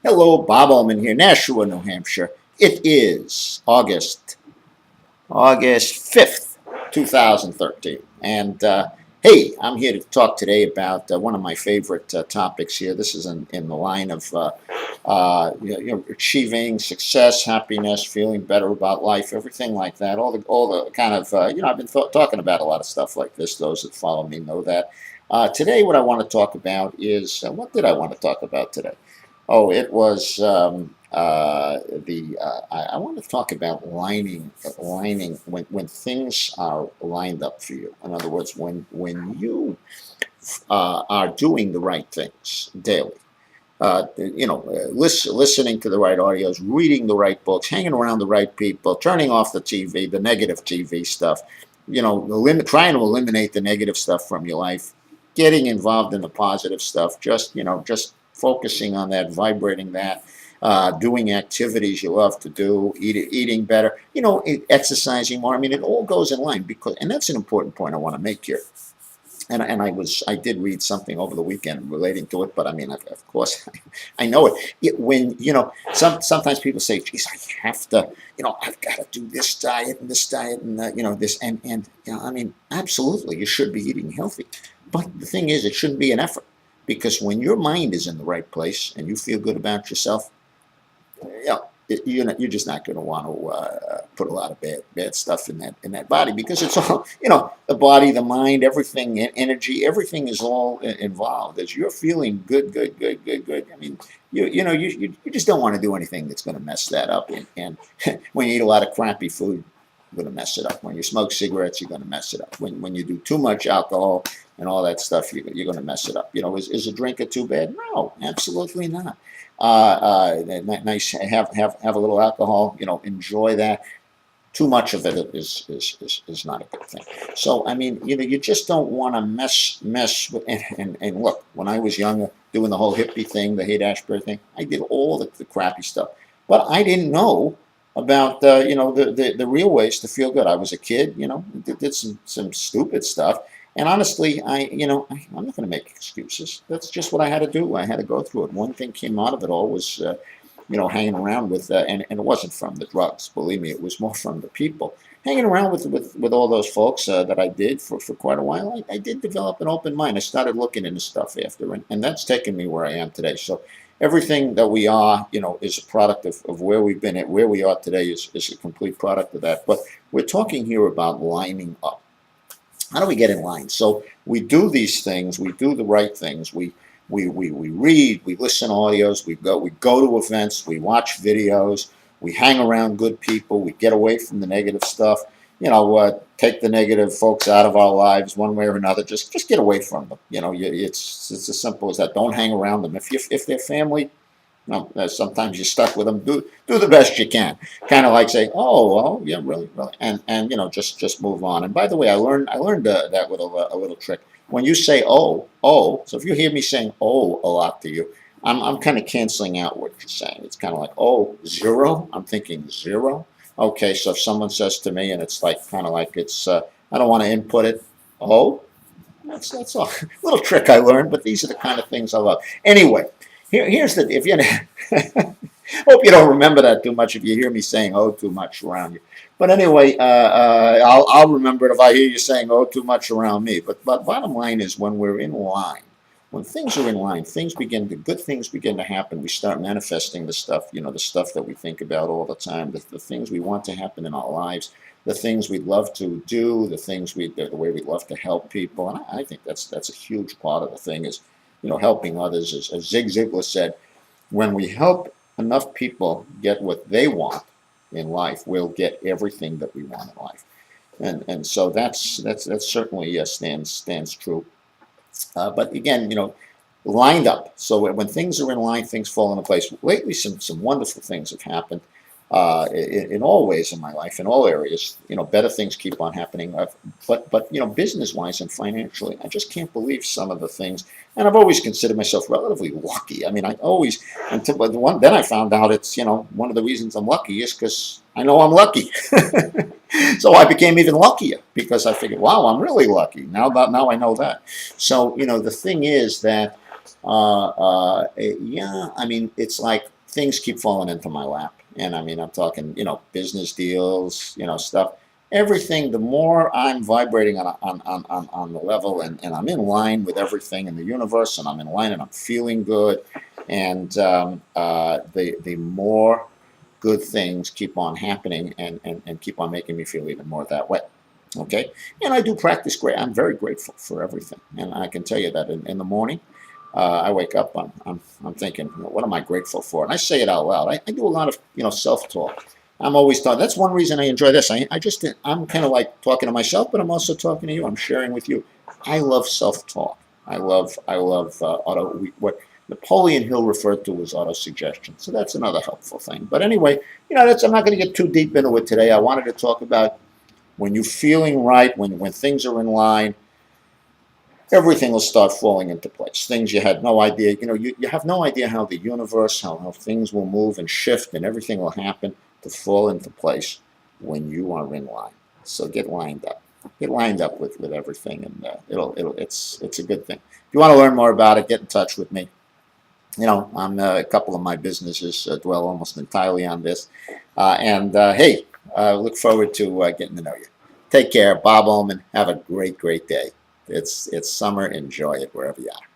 Hello, Bob Ullman here, Nashua, New Hampshire. It is August 5th, 2013. And hey, I'm here to talk today about one of my favorite topics here. This is in the line of achieving success, happiness, feeling better about life, everything like that. All the kind of, I've been talking about a lot of stuff like this. Those that follow me know that. Today, what I want to talk about is what did I want to talk about today? Oh, it was I want to talk about lining when things are lined up for you. In other words, when you are doing the right things daily. Listening to the right audios, reading the right books, hanging around the right people, turning off the TV, the negative TV stuff. Trying to eliminate the negative stuff from your life, getting involved in the positive stuff. Just focusing on that, vibrating that, doing activities you love to do, eating better. Exercising more. I mean, it all goes in line and that's an important point I want to make here. And I did read something over the weekend relating to it, but I mean, of course, I know it. When sometimes people say, "Geez, I have to, I've got to do this diet and this diet and this," and I mean, absolutely, you should be eating healthy, but the thing is, it shouldn't be an effort because when your mind is in the right place and you feel good about yourself, you're just not going to want to put a lot of bad stuff in that body because it's all the body, the mind, everything, energy, everything is all involved. As you're feeling good. I mean, you just don't want to do anything that's going to mess that up. And when you eat a lot of crappy food, you're going to mess it up. When you smoke cigarettes, you're going to mess it up. When you do too much alcohol and all that stuff, you're going to mess it up. Is a drinker too bad? No, absolutely not. Nice, have a little alcohol. Enjoy that. Too much of it is not a good thing. So I mean, you just don't want to mess with. And look, when I was younger, doing the whole hippie thing, the Haight-Ashbury thing, I did all the crappy stuff, but I didn't know about the real ways to feel good. I was a kid, did some stupid stuff. And honestly, I'm not going to make excuses. That's just what I had to do. I had to go through it. One thing came out of it all was, hanging around with, and it wasn't from the drugs. Believe me, it was more from the people. Hanging around with all those folks that I did for quite a while, I did develop an open mind. I started looking into stuff after, and that's taken me where I am today. So everything that we are, is a product of where we've been at. Where we are today is a complete product of that. But we're talking here about lining up. How do we get in line? So we do these things. We do the right things. We read. We listen to audios. We go to events. We watch videos. We hang around good people. We get away from the negative stuff. Take the negative folks out of our lives one way or another. Just get away from them. It's as simple as that. Don't hang around them. If they're family, no, sometimes you're stuck with them. Do the best you can. Kind of like say, oh, yeah, really, really, and just move on. And by the way, I learned that with a little trick. When you say oh, so if you hear me saying oh a lot to you, I'm kind of canceling out what you're saying. It's kind of like oh zero. I'm thinking zero. Okay, so if someone says to me, and it's like kind of like it's I don't want to input it. Oh, that's a little trick I learned, but these are the kind of things I love. Anyway, here's the if you hope you don't remember that too much if you hear me saying oh too much around you. But anyway, I'll remember it if I hear you saying oh too much around me. But bottom line is when we're in line, when things are in line, the good things begin to happen. We start manifesting the stuff, the stuff that we think about all the time, the things we want to happen in our lives, the things we'd love to do, the way we'd love to help people. And I think that's a huge part of the thing is, helping others. As Zig Ziglar said, when we help enough people get what they want in life, we'll get everything that we want in life. And so that's certainly stands true. But again, lined up. So when things are in line, things fall into place. Lately, some wonderful things have happened in all ways in my life, in all areas. Better things keep on happening. But business wise and financially, I just can't believe some of the things. And I've always considered myself relatively lucky. I mean, I always until then I found out it's one of the reasons I'm lucky is because I know I'm lucky. So I became even luckier because I figured, wow, I'm really lucky now. Now I know that. So the thing is that Yeah, I mean, it's like things keep falling into my lap. And I mean, I'm talking, business deals, stuff. Everything, the more I'm vibrating on the level, and I'm in line with everything in the universe, and I'm in line and I'm feeling good. And the more good things keep on happening and keep on making me feel even more that way. Okay. And I do practice great. I'm very grateful for everything. And I can tell you that in the morning, I wake up, I'm thinking, what am I grateful for? And I say it out loud. I do a lot of, self-talk. I'm always talking. That's one reason I enjoy this. I'm kind of like talking to myself, but I'm also talking to you. I'm sharing with you. I love self-talk. I love what Napoleon Hill referred to as auto-suggestion. So that's another helpful thing. But anyway, I'm not going to get too deep into it today. I wanted to talk about when you're feeling right, when things are in line, everything will start falling into place. Things you had no idea, you have no idea how the universe, how things will move and shift and everything will happen to fall into place when you are in line. So get lined up. Get lined up with everything, and it's a good thing. If you want to learn more about it, get in touch with me. I'm a couple of my businesses dwell almost entirely on this. And hey, look forward to getting to know you. Take care, Bob Ullman. Have a great, great day. It's summer. Enjoy it wherever you are.